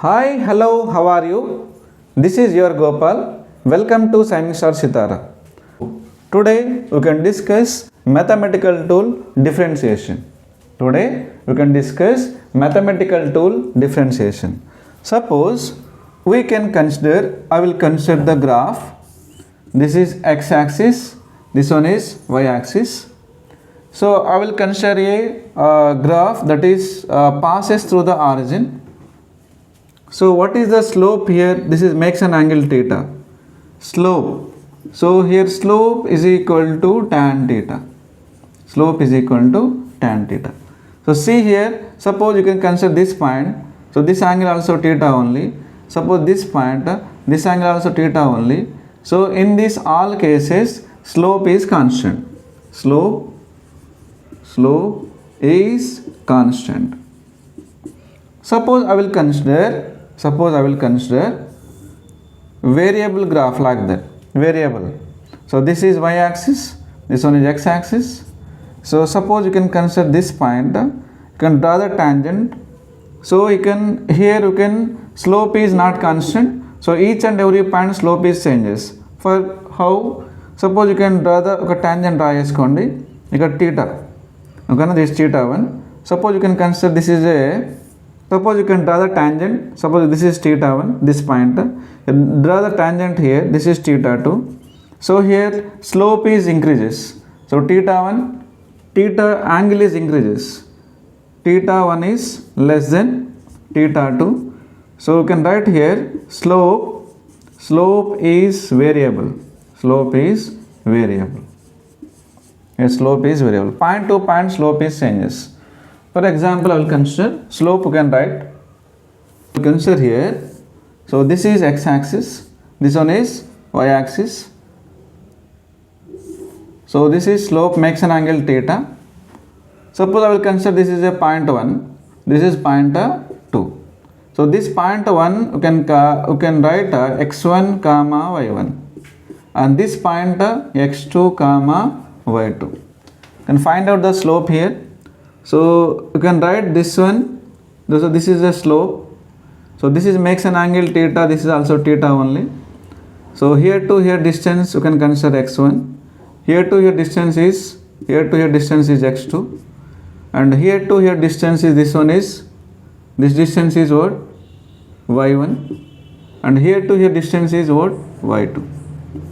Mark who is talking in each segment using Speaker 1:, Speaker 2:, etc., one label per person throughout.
Speaker 1: Hi, hello, how are you? This is your Gopal. Welcome to Shining Star Sitara. Today we can discuss mathematical tool differentiation. Today we can discuss mathematical tool differentiation. Suppose we can consider, I will consider the graph. This is x-axis, this one is y-axis. So I will consider a graph that is passes through the origin. So what is the slope here? This is makes an angle theta. Slope. So here slope is equal to tan theta. Slope is equal to tan theta. So see here, suppose you can consider this point. So this angle also theta only. Suppose this point, this angle also theta only. So in these all cases, slope is constant. Slope is constant. Suppose I will consider variable graph like that. Variable. So this is y-axis, this one is x-axis. So suppose you can consider this point, you can draw the tangent. So you can slope is not constant. So each and every point slope is changes. For how? Suppose you can draw the tangent draw cheskondi. You got theta. Okay, this theta 1. Suppose you can consider this is suppose you can draw the tangent. Suppose this is theta 1, this point. Draw the tangent here. This is theta 2. So here slope is increases. So theta 1, theta angle is increases. Theta 1 is less than theta 2. So you can write here slope is variable. Slope is variable. Yes, slope is variable. Point to point slope is changes. For example, I will consider slope. You can write. Consider here. So this is x-axis. This one is y-axis. So this is slope makes an angle theta. Suppose I will consider this is a point 1. This is point 2. So this point 1 you can write x1 comma y1, and this point x2 comma y2. You can find out the slope here. So you can write this one. So this is the slope. So this is makes an angle theta. This is also theta only. So here to here distance you can consider x1. Here to here distance is x2, and here to here distance is this distance is what? y1, and here to here distance is what? y2.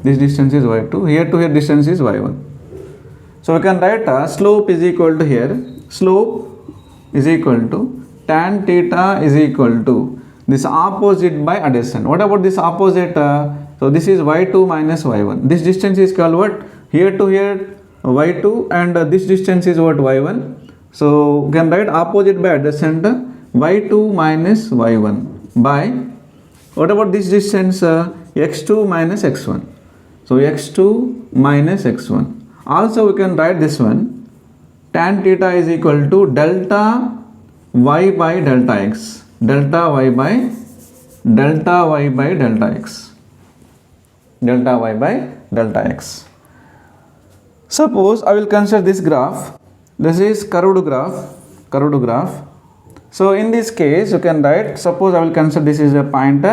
Speaker 1: This distance is y2. Here to here distance is y1. So we can write slope is equal to here. Slope is equal to tan theta is equal to this opposite by adjacent. What about this opposite? So this is y2 minus y1. This distance is called what? Here to here y2, and this distance is what? y1. So we can write opposite by adjacent y2 minus y1 by, what about this distance? x2 minus x1. So x2 minus x1. Also we can write this one. Tan theta is equal to delta y by delta x. Delta y by delta x. Delta y by delta x. Suppose I will consider this graph. This is curved graph. So in this case you can write, suppose I will consider this is a point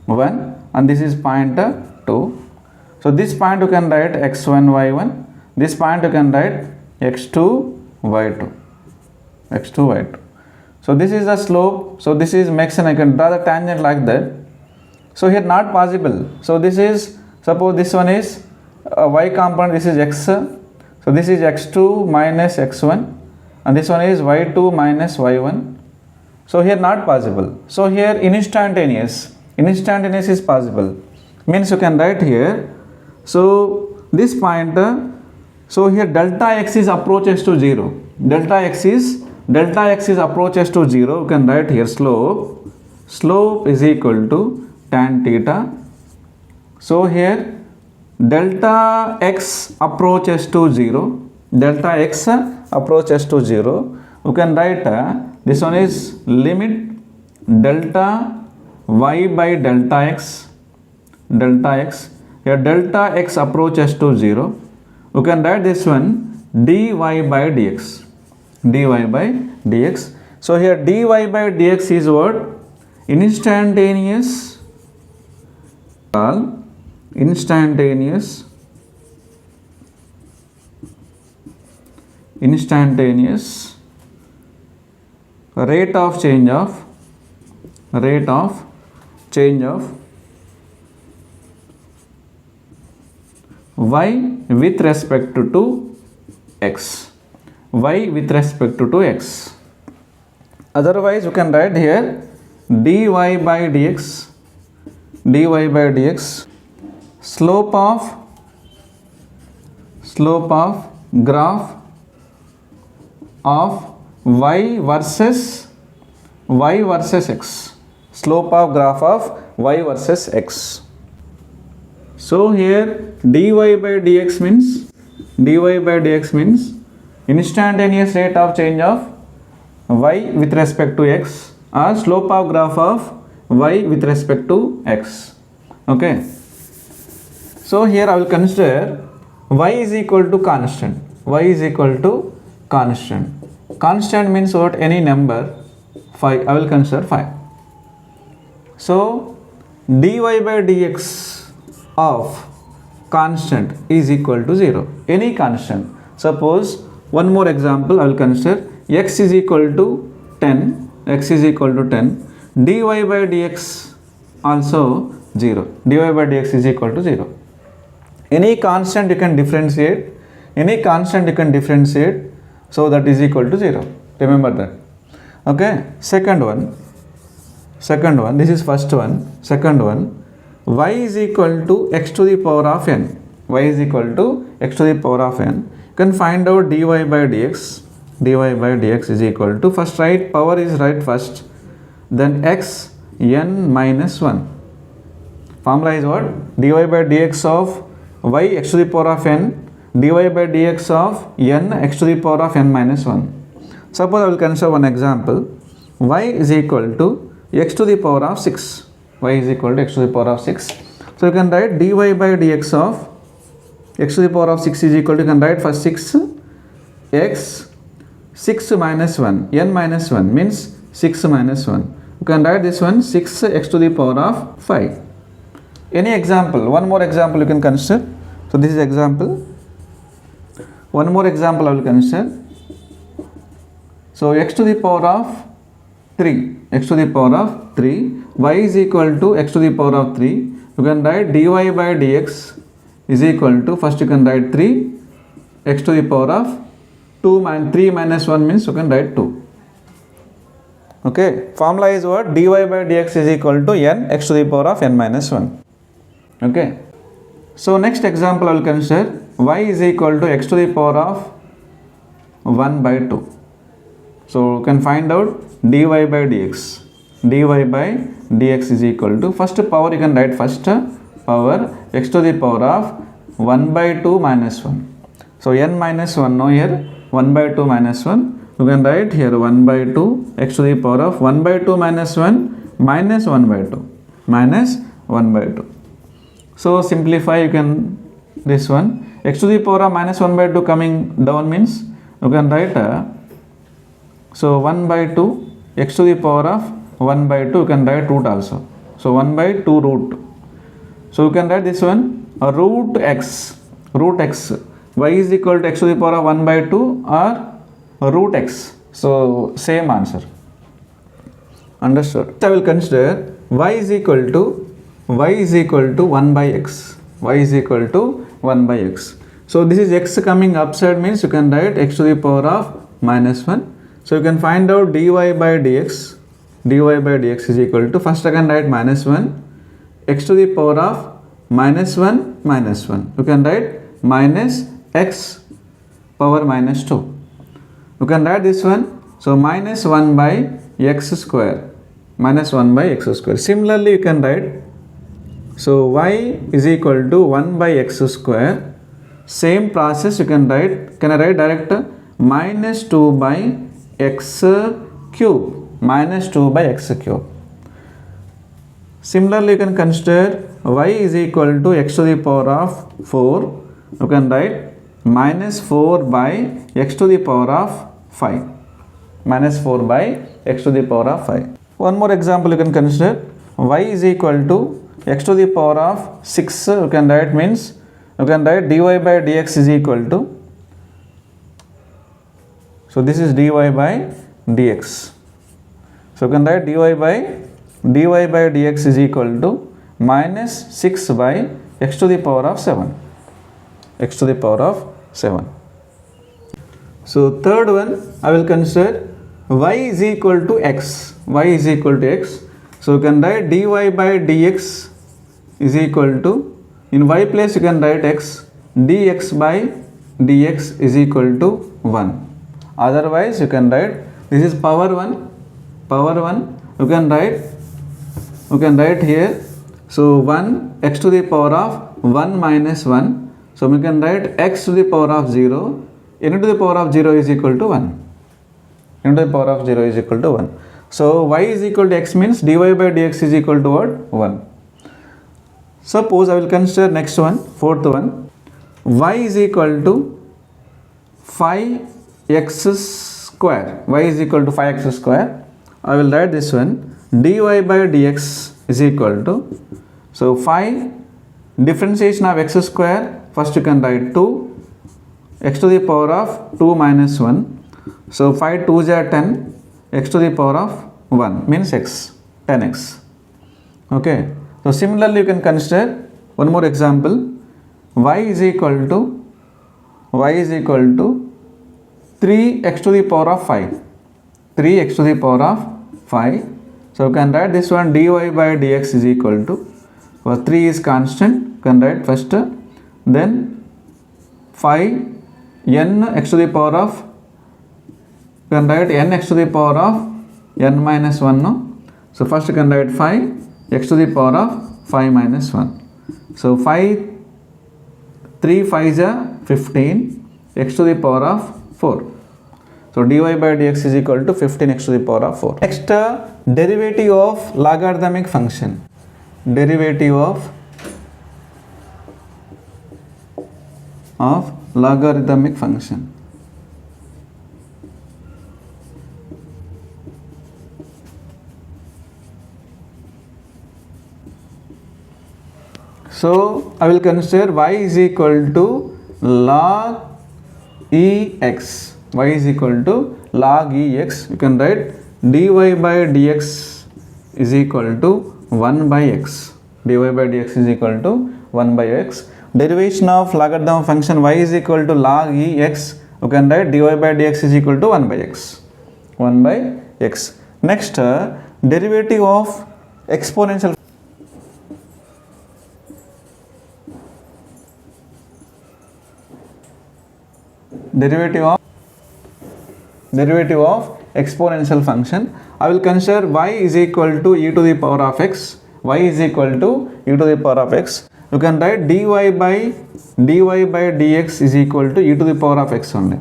Speaker 1: 1 and this is point 2. So this point you can write x1 y1. This point you can write x2 y2. So this is the slope. So this is makes an, I can draw the tangent like that. So here not possible. So this is, suppose this one is y component, this is x. So this is x2 minus x1, and this one is y2 minus y1. So here not possible. So here instantaneous is possible. Means you can write here. So this point, so here delta x is approaches to 0. Delta x is approaches to 0. You can write here slope is equal to tan theta. So here delta x approaches to 0. Delta x approaches to 0. You can write this one is limit delta y by delta x. Here delta x approaches to 0. You can write this one dy by dx. So here dy by dx is what? instantaneous rate of change of y with respect to x. Otherwise you can write here dy by dx slope of graph of y versus x. Slope of graph of y versus x. So here dy by dx means instantaneous rate of change of y with respect to x, or slope of graph of y with respect to x. Okay. So here I will consider y is equal to constant. Constant means what? Any number. 5. I will consider 5. So dy by dx of constant is equal to 0. Any constant. Suppose one more example I will consider x is equal to 10. Dy by dx also 0. Dy by dx is equal to 0. Any constant you can differentiate. So that is equal to 0. Remember that. Okay. Second one. This is first one. Second one. Y is equal to x to the power of n. You can find out dy by dx is equal to, first write power is right first, then x n minus 1. Formula is what? Dy by dx of y x to the power of n, dy by dx of n x to the power of n minus 1. Suppose I will consider one example. Y is equal to x to the power of 6. So you can write dy by dx of x to the power of 6 is equal to, you can write first 6 x 6 minus 1, n minus 1 means 6 minus 1. You can write this one 6 x to the power of 5. Any example, one more example you can consider. So this is example. One more example I will consider. So x to the power of 3, y is equal to x to the power of 3. You can write dy by dx is equal to, first you can write 3 x to the power of 3 minus 1 means you can write 2. Okay. Formula is what? Dy by dx is equal to n x to the power of n minus 1. Okay. So next example I will consider y is equal to x to the power of 1 by 2. So you can find out dy by dx. Dy by dx is equal to, first power you can write first power x to the power of 1 by 2 minus 1. So n minus 1, no, here 1 by 2 minus 1. You can write here 1 by 2 x to the power of 1 by 2 minus 1 minus 1 by 2 minus 1 by 2. So simplify, you can this one x to the power of minus 1 by 2 coming down means you can write so 1 by 2 x to the power of 1 by 2, you can write root also. So 1 by 2 root. So you can write this one root x. Y is equal to x to the power of 1 by 2 or root x. So same answer. Understood. I will consider y is equal to 1 by x. So this is x coming upside means you can write x to the power of minus 1. So you can find out dy by dx is equal to, first I can write minus 1 x to the power of minus 1 minus 1. You can write minus x power minus 2. You can write this one. So minus 1 by x square. Similarly you can write, so y is equal to 1 by x square. Same process you can write. Can I write direct? Minus 2 by x cube. Similarly you can consider y is equal to x to the power of 4. You can write minus 4 by x to the power of 5. One more example you can consider. Y is equal to x to the power of 6. You can write means you can write dy by dx is equal to, so this is dy by dx. So you can write dy by dx is equal to minus 6 by x to the power of 7. X to the power of 7. So third one I will consider y is equal to x. Y is equal to x. So you can write dy by dx is equal to, in y place you can write x, dx by dx is equal to 1. Otherwise you can write this is power 1. You can write here, so 1 x to the power of 1 minus 1. So we can write x to the power of 0, n to the power of 0 is equal to 1. N to the power of 0 is equal to 1. So y is equal to x means dy by dx is equal to what? 1. Suppose I will consider next one, fourth one. Y is equal to 5x square. Y is equal to 5x square. I will write this one, dy by dx is equal to, so 5 differentiation of x square, first you can write 2 x to the power of 2 minus 1. So 5 2s are 10, x to the power of 1 means x, 10x. Okay. So similarly you can consider one more example. Y is equal to 3x to the power of 5. 3x to the power of 5. So you can write this one, dy by dx is equal to, 3 is constant, you can write first, then 5 n x to the power of, you can write n x to the power of n minus 1. No? So first you can write 5 x to the power of 5 minus 1. So 3 5s are 15, x to the power of 4. So dy by dx is equal to 15x to the power of 4. Next, derivative of logarithmic function. Derivative of logarithmic function. So I will consider y is equal to log ex. Y is equal to log ex. You can write dy by dx is equal to 1 by x. Dy by dx is equal to 1 by x. Derivation of logarithm function y is equal to log ex. You can write dy by dx is equal to 1 by x. 1 by x. Next, derivative of exponential. Derivative of exponential function. I will consider y is equal to e to the power of x. Y is equal to e to the power of x. You can write dy by dx is equal to e to the power of x only.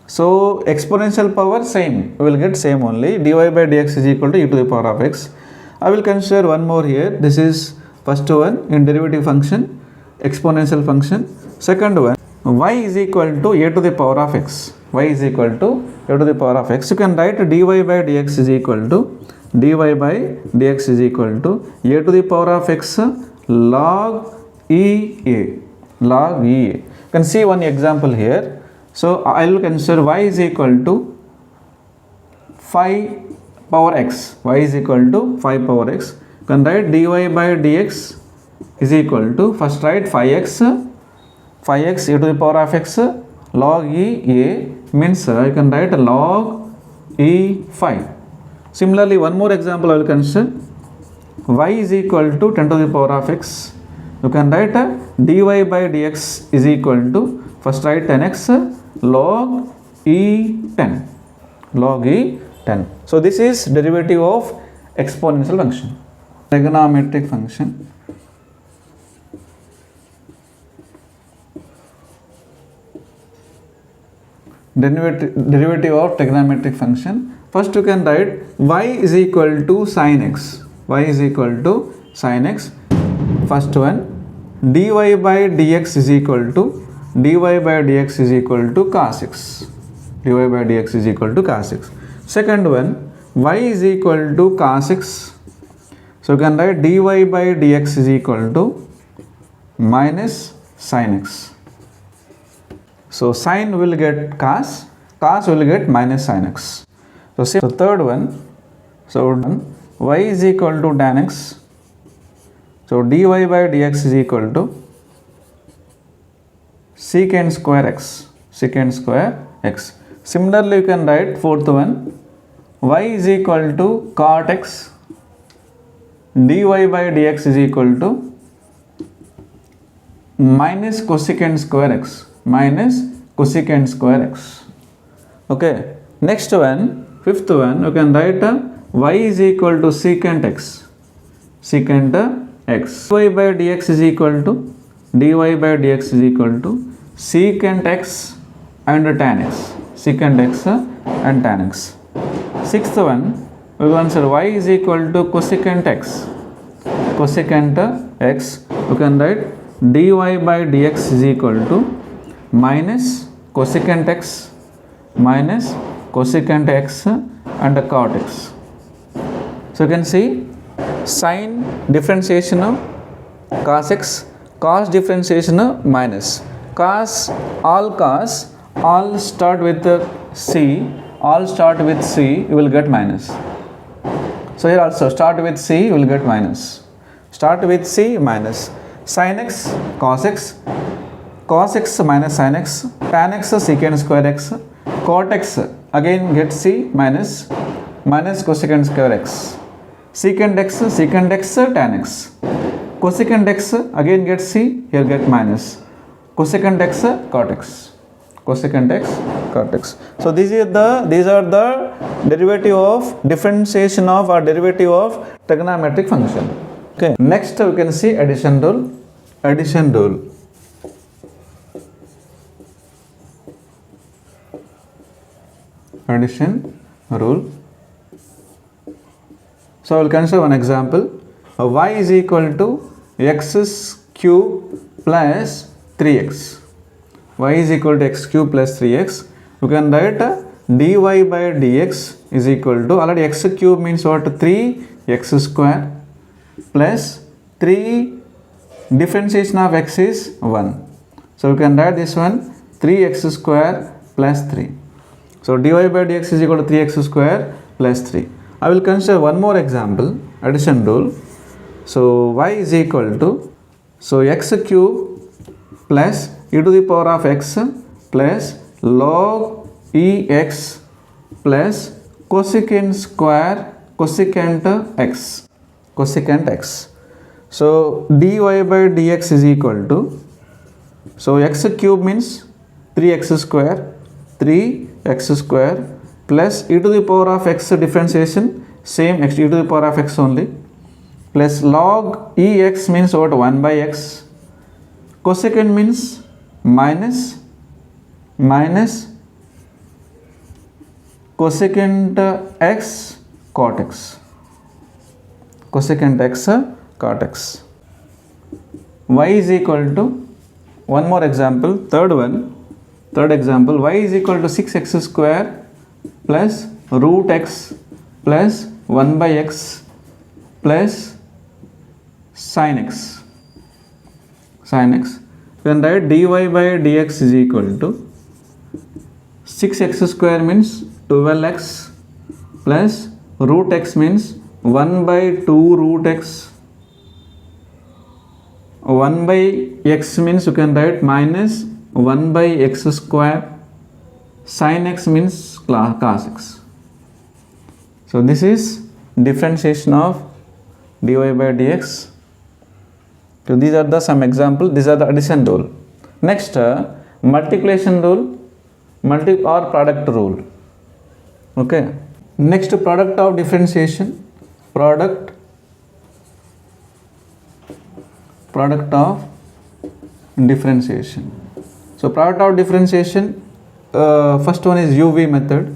Speaker 1: So exponential power same, we will get same only. Dy by dx is equal to e to the power of x. I will consider one more here. This is first one in derivative function, exponential function. Second one, y is equal to a to the power of x. Y is equal to a to the power of x. You can write dy by dx is equal to a to the power of x log ea. Log ea. You can see one example here. So I will consider y is equal to 5 power x. Y is equal to 5 power x. You can write dy by dx is equal to, first write 5x e to the power of x log e a means you can write log e5. Similarly, one more example I will consider. Y is equal to 10 to the power of x. You can write dy by dx is equal to, first write 10x log e10. Log e10. So this is derivative of exponential function. Trigonometric function. Derivative of trigonometric function. First you can write y is equal to sin x. Y is equal to sin x. First one, dy by dx is equal to cos x. Dy by dx is equal to cos x. Second one, y is equal to cos x. So you can write dy by dx is equal to minus sin x. So sin will get cos, cos will get minus sin x. So third one, so y is equal to tan x. So dy by dx is equal to secant square x, secant square x. Similarly, you can write fourth one, y is equal to cot x, dy by dx is equal to minus cosecant square x, minus cosecant square x. Okay, next one, fifth one, you can write y is equal to secant x, secant x. dy by dx is equal to, dy by dx is equal to secant x and tan x, secant x and tan x. Sixth one, we will answer y is equal to cosecant x, cosecant x. You can write dy by dx is equal to minus cosecant x, minus cosecant x and cot x. So you can see sin differentiation of cos x, cos differentiation of minus. Cos, all start with c, all start with c, you will get minus. So here also start with c, you will get minus. Start with c minus. Sin x, cos x, cos x minus sin x, tan x secant square x, cot x again get c minus, minus cosecant square x, secant x tan x, cosecant x again get c, here get minus, cosecant x cot x, cosecant x cot x. So these are the derivative of differentiation of or derivative of trigonometric function. Okay, next we can see addition rule. Addition rule. Addition rule. So I will consider one example. Y is equal to x cube plus 3x. Y is equal to x cube plus 3x. You can write dy by dx is equal to, already x cube means what? 3x square plus 3 differentiation of x is 1. So you can write this one 3x square plus 3. So dy by dx is equal to 3x square plus 3. I will consider one more example, addition rule. So y is equal to, so x cube plus e to the power of x plus log ex plus cosecant square cosecant x, cosecant x. So dy by dx is equal to, so x cube means 3x square, 3x square plus e to the power of x differentiation, same x, e to the power of x only, plus log ex means what? 1 by x, cosecant means minus, minus cosecant x cot x, cosecant x cot x. Y is equal to, one more example, third example, y is equal to 6x square plus root x plus 1 by x plus sin x, sin x. Then write dy by dx is equal to 6x square means 12x plus root x means 1 by 2 root x, 1 by x means you can write minus 1 by x square, sin x means cos x. So this is differentiation of dy by dx. So these are the some example, these are the addition rule. Next multiplication rule, or product rule. Okay, next product of differentiation, product of differentiation. So product of differentiation, first one is UV method.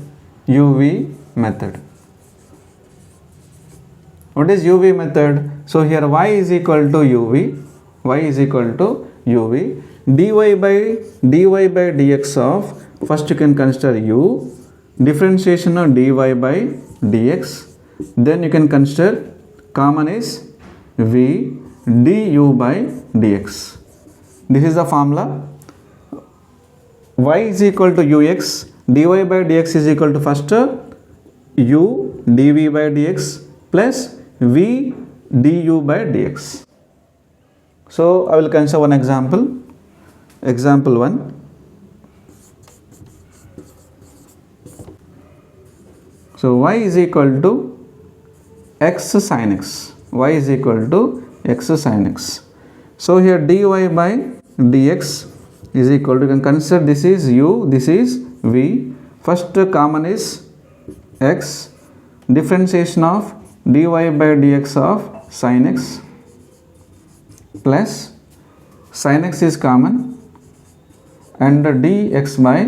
Speaker 1: What is UV method? So here y is equal to UV, dy by dx of, first you can consider u, differentiation of dy by dx. Then you can consider common is v du by dx. This is the formula. Y is equal to ux, dy by dx is equal to first u dv by dx plus v du by dx. So I will consider one example. Example 1. So y is equal to x sin x. Y is equal to x sin x. So here dy by dx is equal to, you can consider this is u, this is v. First common is x. Differentiation of dy by dx of sin x plus sin x is common and dx by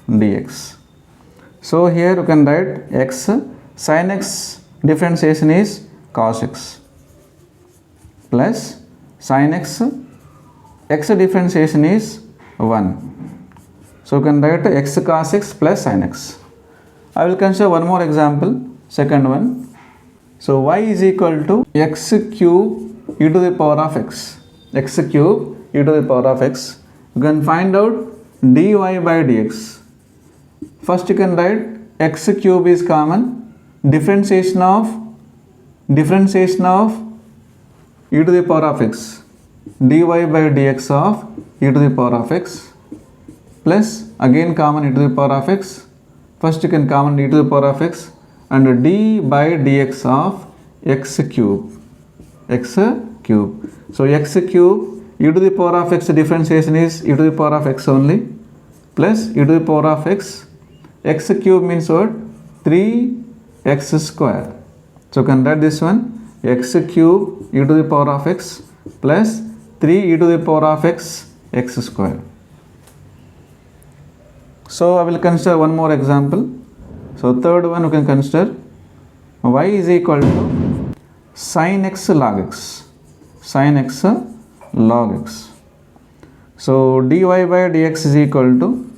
Speaker 1: dx. So here you can write x, sin x differentiation is cos x plus sin x, x differentiation is 1. So you can write x cos x plus sin x. I will consider one more example, second one. So y is equal to x cube e to the power of x. X cube e to the power of x. You can find out dy by dx. First you can write x cube is common. Differentiation of e to the power of x. Dy by dx of e to the power of x plus again common e to the power of x. First you can common e to the power of x and d by dx of x cube. So x cube e to the power of x differentiation is e to the power of x only plus e to the power of x. X cube means what? 3x square. So you can write this one x cube e to the power of x plus 3 e to the power of x square. So I will consider one more example. So third one you can consider y is equal to sin x log x. Sin x log x. So dy by dx is equal to,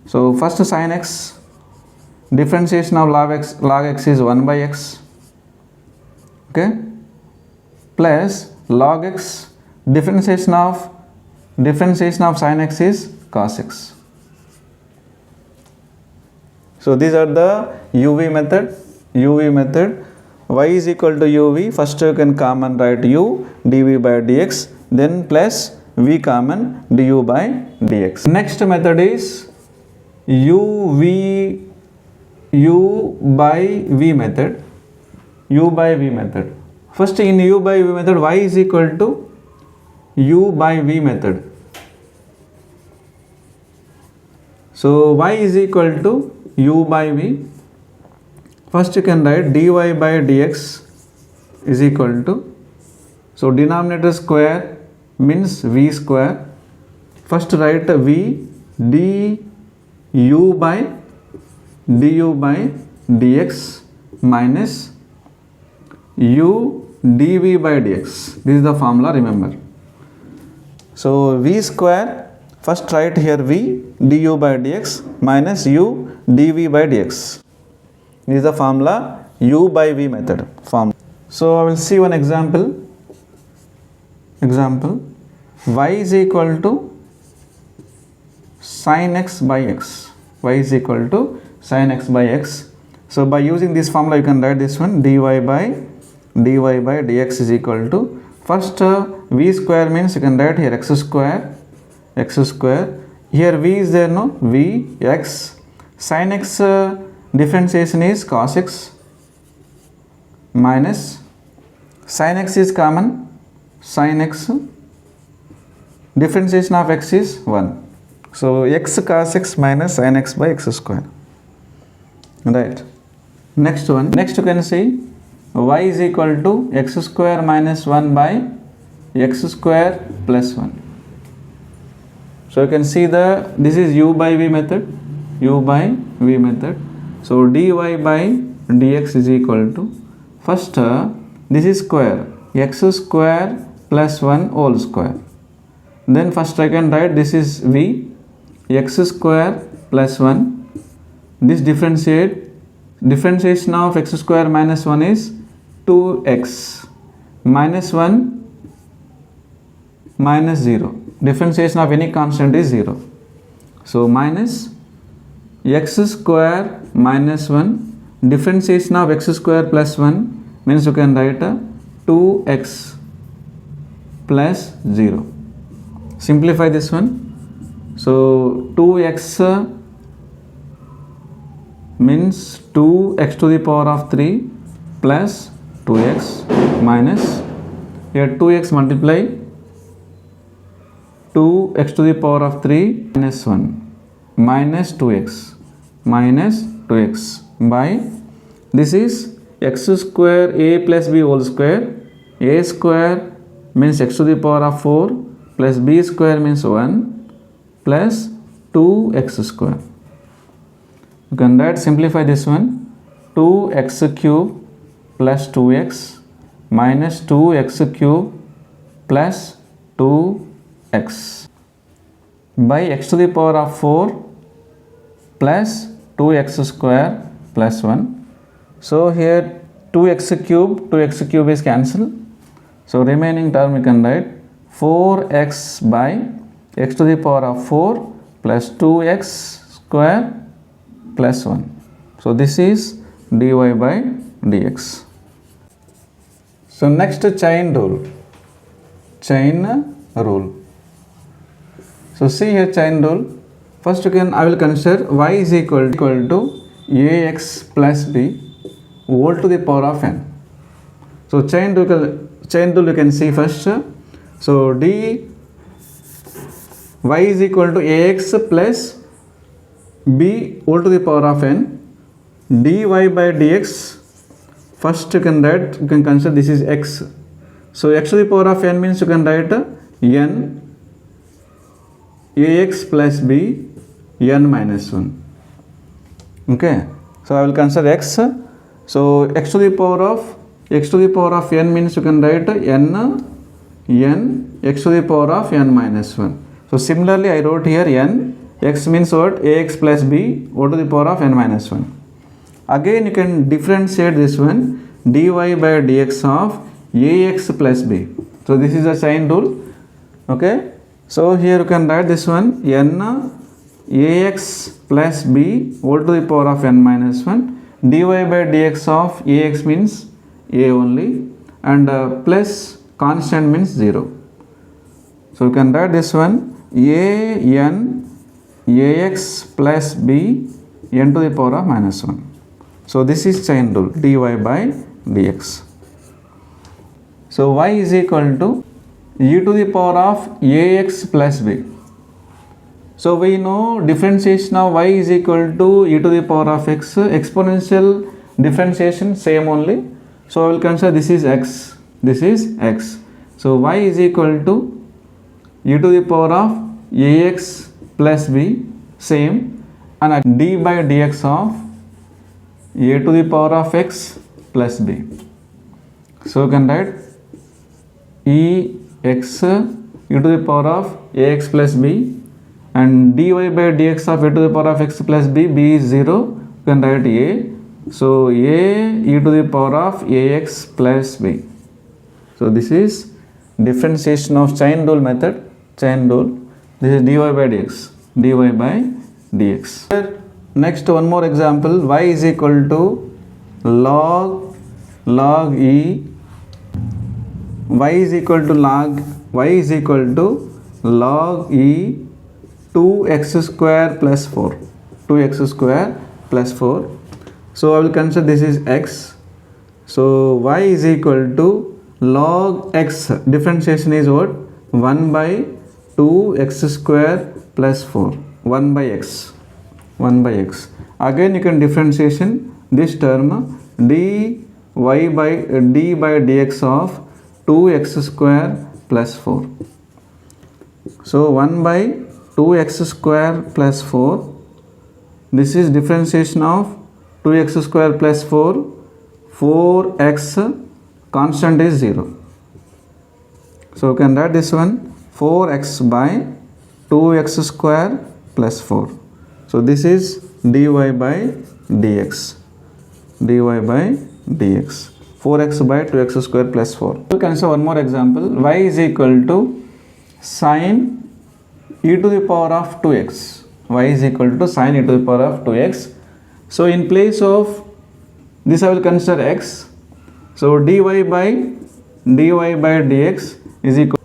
Speaker 1: so first sin x, differentiation of log x is 1 by x, okay, plus log x, differentiation of sin x is cos x. So these are the UV method. Y is equal to uv. First you can common write u dv by dx, then plus v common du by dx. Next method is u by v method. First in u by v method, y is equal to u by v method. So y is equal to u by v. First you can write dy by dx is equal to, so denominator square means v square. First write v du by dx minus u dv by dx. This is the formula, remember. So v square, first write here v du by dx minus u dv by dx. This is the formula, u by v method formula. So I will see one example. Y is equal to sin x by x. So by using this formula you can write this one, dy by dx is equal to, first v square means you can write here x square. Here v is there, no, v x. Sin x differentiation is cos x minus sin x is common, sin x, differentiation of x is 1. So x cos x minus sin x by x square. Right. Next one. Next you can see y is equal to x square minus 1 by x square plus 1. So you can see this is u by v method. So dy by dx is equal to, first this is square, x square plus 1 whole square. Then first I can write this is v, x square plus 1. This differentiate differentiation of x square minus 1 is 2x minus 1 minus 0. Differentiation of any constant is 0. So minus x square minus 1, differentiation of x square plus 1 means you can write 2x plus 0. Simplify this one. So 2x means 2x to the power of 3 plus 2x minus, here 2x multiply 2x to the power of 3 minus 1 minus 2x by, this is x square a plus b whole square. A square means x to the power of 4 plus b square means 1 plus 2x square. You can write, simplify this one, 2x cube plus 2x minus 2x cube plus 2x by x to the power of 4 plus 2x square plus 1. So here 2x cube is cancelled. So remaining term you can write 4x by x to the power of 4 plus 2x square plus 1. So this is dy by dx. So next, chain rule. So see here chain rule. First I will consider y is equal to ax plus b whole to the power of n. So chain rule you can see first. So y is equal to ax plus b whole to the power of n. dy by dx, first you can consider this is x. So x to the power of n means you can write n ax plus b n minus 1. Okay, so I will consider x. So x to the power of n means you can write n x to the power of n minus 1. So similarly I wrote here n, x means what? Ax plus b whole to the power of n minus 1. Again you can differentiate this one, dy by dx of ax plus b. So this is a chain rule. Okay, so here you can write this one, n ax plus b whole to the power of n minus 1, dy by dx of ax means a only, and plus constant means 0. So you can write this one, an ax plus b n to the power of minus 1. So this is chain rule, dy by dx. So y is equal to e to the power of ax plus b. So we know differentiation of y is equal to e to the power of x, exponential differentiation same only. So I will consider this is x, this is x. So y is equal to e to the power of ax plus b same, and d by dx of a to the power of x plus b. So you can write ex e to the power of ax plus b, and dy by dx of a to the power of x plus b, b is 0, you can write a. So a e to the power of ax plus b. So this is differentiation of chain rule method, chain rule. This is dy by dx, dy by dx. Next one more example, y is equal to log e, y is equal to log e 2x square plus 4, 2x square plus 4. So I will consider this is x. So y is equal to log x, differentiation is what? 1 by 2x square plus 4, 1 by x. Again you can differentiation this term, d by dx of 2x square plus 4. So 1 by 2x square plus 4, this is differentiation of 2x square plus 4, 4x constant is 0. So you can write this one, 4x by 2x square plus 4. So this is dy by dx. dy by dx. 4x by 2x square plus 4. We can consider one more example. Y is equal to sine e to the power of 2x. Y is equal to sine e to the power of 2x. So in place of this I will consider x. So dy by dx is equal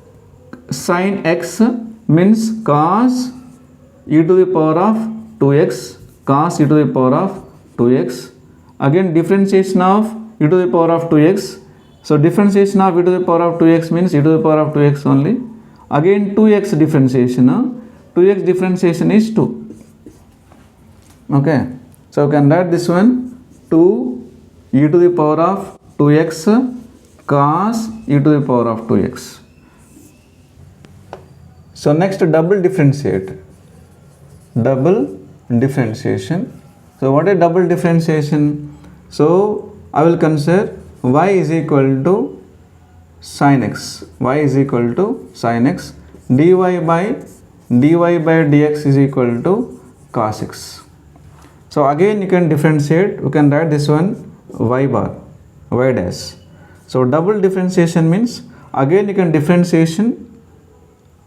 Speaker 1: to sine x means cos e to the power of 2x, cos e to the power of 2x. Again differentiation of e to the power of 2x. So differentiation of e to the power of 2x means e to the power of 2x only. Again 2x differentiation. 2x differentiation is 2. Okay. So we can write this one 2 e to the power of 2x cos e to the power of 2x. So next double differentiate. Double differentiation. So what is double differentiation? So I will consider y is equal to sin x. Y is equal to sin x. dy by dx is equal to cos x. So again you can differentiate. You can write this one y bar, y dash. So double differentiation means again you can differentiation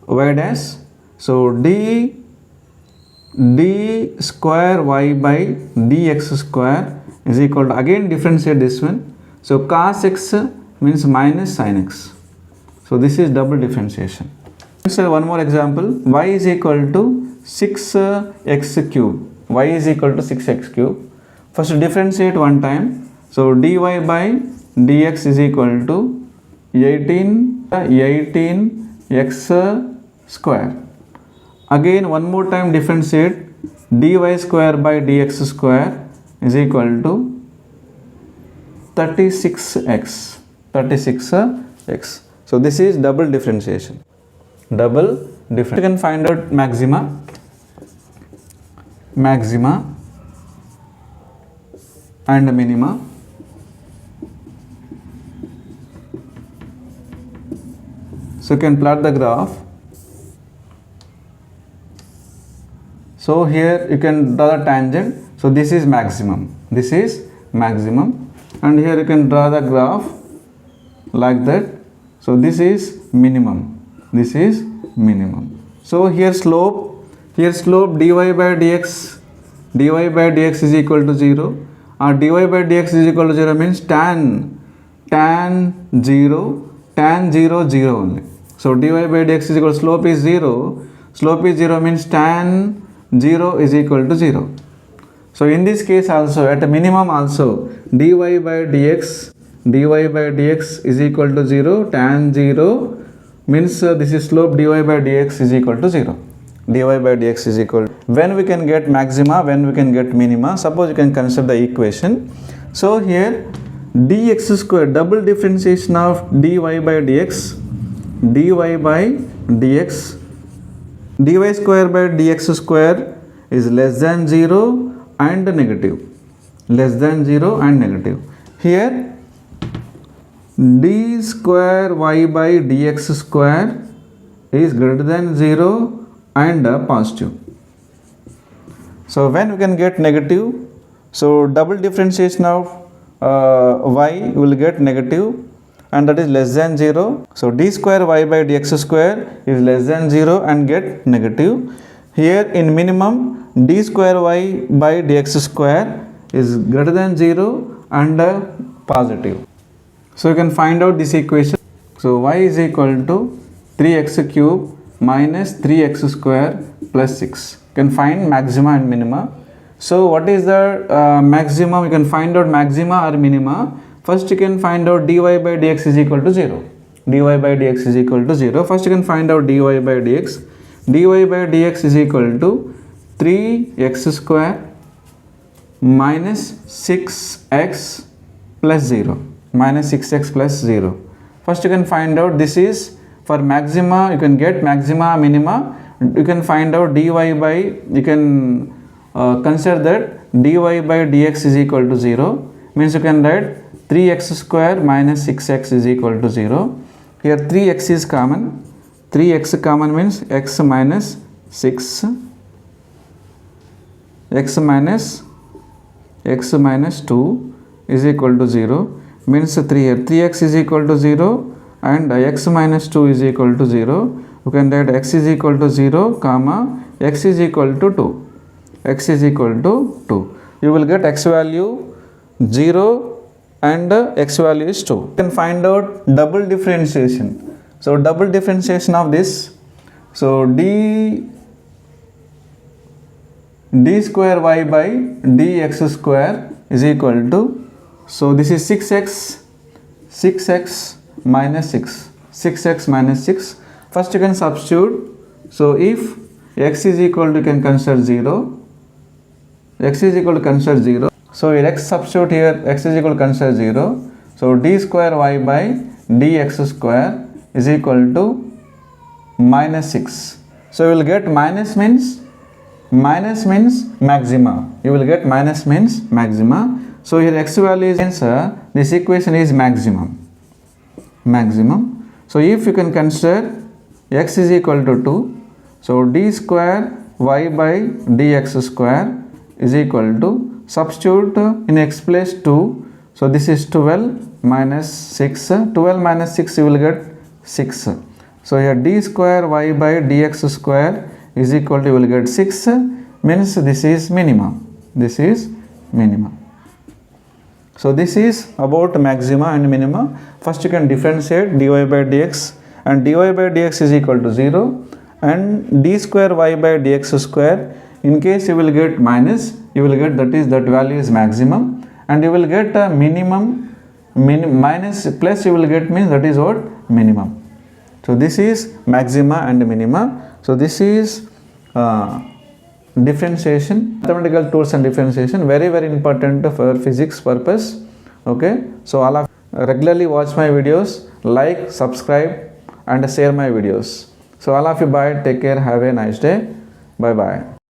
Speaker 1: y dash. So d square y by dx square is equal to, again differentiate this one. So cos x means minus sin x. So this is double differentiation. So one more example. Y is equal to 6x cube. Y is equal to 6x cube. First differentiate one time. So dy by dx is equal to 18x square. Again one more time differentiate. dy square by dx square is equal to 36x. So this is double differentiation. Double differentiation. You can find out maxima and minima. So you can plot the graph. So here you can draw the tangent. So this is maximum. This is maximum. And here you can draw the graph like that. So this is minimum. This is minimum. So here slope dy by dx is equal to 0. Dy by dx is equal to 0 means tan 0 only. So dy by dx is equal to slope is 0. Slope is 0 means tan 0 is equal to 0. So in this case also at a minimum also dy by dx is equal to 0. Tan 0 means this is slope dy by dx is equal to 0. Dy by dx is equal to, when we can get maxima, when we can get minima. Suppose you can consider the equation. So here dx square, double differentiation of dy by dx dy square by dx square is less than 0 and negative. Less than 0 and negative. Here d square y by dx square is greater than 0 and positive. So when we can get negative, so double differentiation of y will get negative and that is less than 0. So d square y by dx square is less than 0 and get negative. Here in minimum d square y by dx square is greater than 0 and positive. So you can find out this equation. So y is equal to 3x cube minus 3x square plus 6. You can find maxima and minima. So what is the maximum? You can find out maxima or minima. First you can find out dy by dx is equal to 0. dy by dx is equal to 0. First you can find out dy by dx. dy by dx is equal to 3x square minus 6x plus 0. Minus 6x plus 0. First you can find out, this is for maxima, you can get maxima, minima. You can find out dy by, you can consider that dy by dx is equal to 0. Means you can write 3x square minus 6x is equal to 0. Here 3x is common. 3x common means x minus 6, x minus 2 is equal to 0 means 3 here 3x is equal to 0 and x minus 2 is equal to 0. You can write x is equal to 0 comma x is equal to 2. X is equal to 2. You will get x value 0 and x value is 2. You can find out double differentiation. So double differentiation of this. So d square y by dx square is equal to, so this is 6x minus 6 minus 6. First you can substitute. So if x is equal to, you can consider 0, x is equal to consider 0. So here x substitute here, x is equal to consider 0. So d square y by dx square is equal to minus 6. So you will get minus means maxima. You will get minus means maxima. So here x value is answer. This equation is maximum. So if you can consider x is equal to 2. So d square y by dx square is equal to, substitute in x place 2. So this is 12 minus 6. 12 minus 6 you will get 6. So here d square y by dx square is equal to, you will get 6 means this is minimum. This is minimum. So this is about maxima and minima. First you can differentiate dy by dx, and dy by dx is equal to 0 and d square y by dx square. In case you will get minus, you will get that value is maximum, and you will get a minimum, minus plus you will get means that is what? Minimum. So this is maxima and minima. So this is differentiation, mathematical tools and differentiation, very important for physics purpose. Okay, so all of regularly watch my videos, like, subscribe and share my videos. So all of you bye, take care, have a nice day, bye bye.